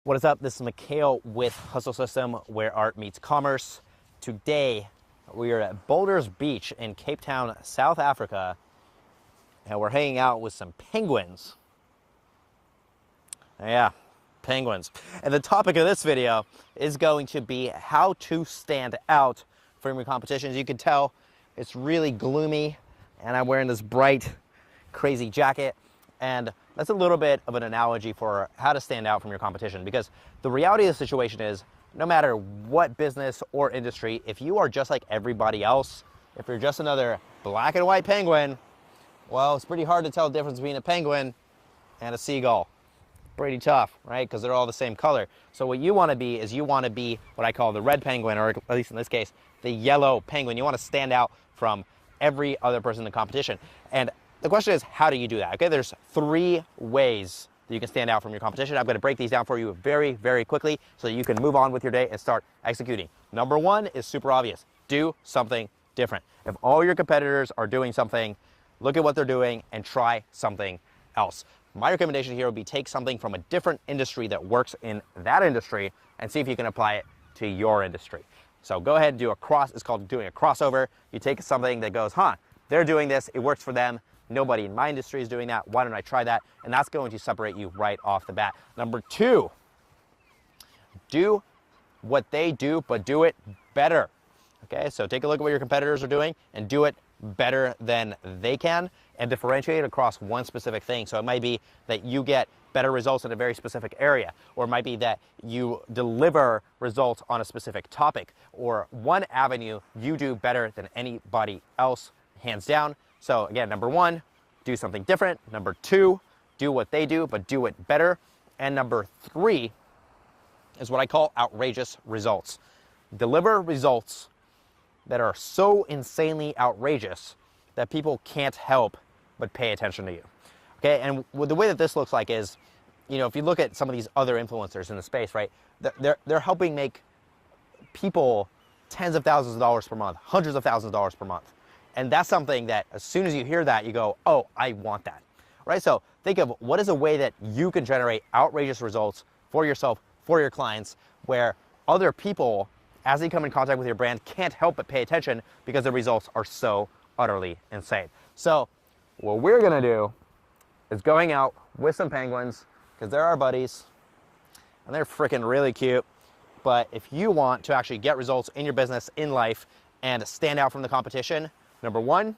What is up? This is Mikhail with Hustle System, where art meets commerce. Today, we are at Boulders Beach in Cape Town, South Africa, and we're hanging out with some penguins. Yeah, penguins. And the topic of this video is going to be how to stand out from your competition. As you can tell, it's really gloomy, and I'm wearing this bright, crazy jacket. And that's a little bit of an analogy for how to stand out from your competition, because the reality of the situation is, no matter what business or industry, if you are just like everybody else, if you're just another black and white penguin, well, it's pretty hard to tell the difference between a penguin and a seagull. Pretty tough, right? Because they're all the same color. So what you want to be is you want to be what I call the red penguin, or at least in this case, the yellow penguin. You want to stand out from every other person in the competition. And the question is, how do you do that? Okay, there's 3 ways that you can stand out from your competition. I'm going to break these down for you very, very quickly so that you can move on with your day and start executing. Number 1 is super obvious. Do something different. If all your competitors are doing something, look at what they're doing and try something else. My recommendation here would be take something from a different industry that works in that industry and see if you can apply it to your industry. So go ahead and do it's called doing a crossover. You take something that goes, they're doing this, it works for them. Nobody in my industry is doing that. Why don't I try that? And that's going to separate you right off the bat. Number 2, do what they do, but do it better. Okay, so take a look at what your competitors are doing and do it better than they can, and differentiate across one specific thing. So it might be that you get better results in a very specific area, or it might be that you deliver results on a specific topic, or one avenue you do better than anybody else, hands down. So again, number 1, do something different. Number 2, do what they do, but do it better. And number 3 is what I call outrageous results. Deliver results that are so insanely outrageous that people can't help but pay attention to you. Okay, and the way that this looks like is, if you look at some of these other influencers in the space, right, they're helping make people tens of thousands of dollars per month, hundreds of thousands of dollars per month. And that's something that as soon as you hear that, you go, oh, I want that, right? So think of what is a way that you can generate outrageous results for yourself, for your clients, where other people, as they come in contact with your brand, can't help but pay attention because the results are so utterly insane. So what we're gonna do is going out with some penguins, because they're our buddies, and they're freaking really cute. But if you want to actually get results in your business, in life, and stand out from the competition, number 1,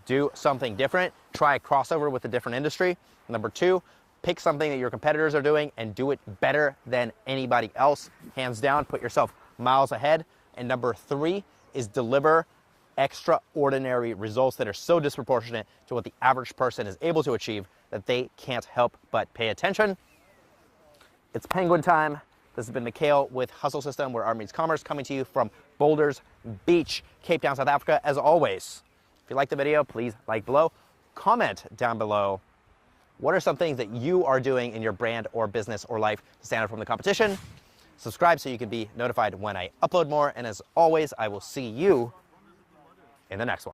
do something different. Try a crossover with a different industry. Number 2, pick something that your competitors are doing and do it better than anybody else. Hands down, put yourself miles ahead. And number 3 is deliver extraordinary results that are so disproportionate to what the average person is able to achieve that they can't help but pay attention. It's penguin time. This has been Mikhail with Hustle System, where art meets commerce, coming to you from Boulders Beach, Cape Town, South Africa. As always, if you like the video, please like below. Comment down below, what are some things that you are doing in your brand or business or life to stand out from the competition? Subscribe so you can be notified when I upload more. And as always, I will see you in the next one.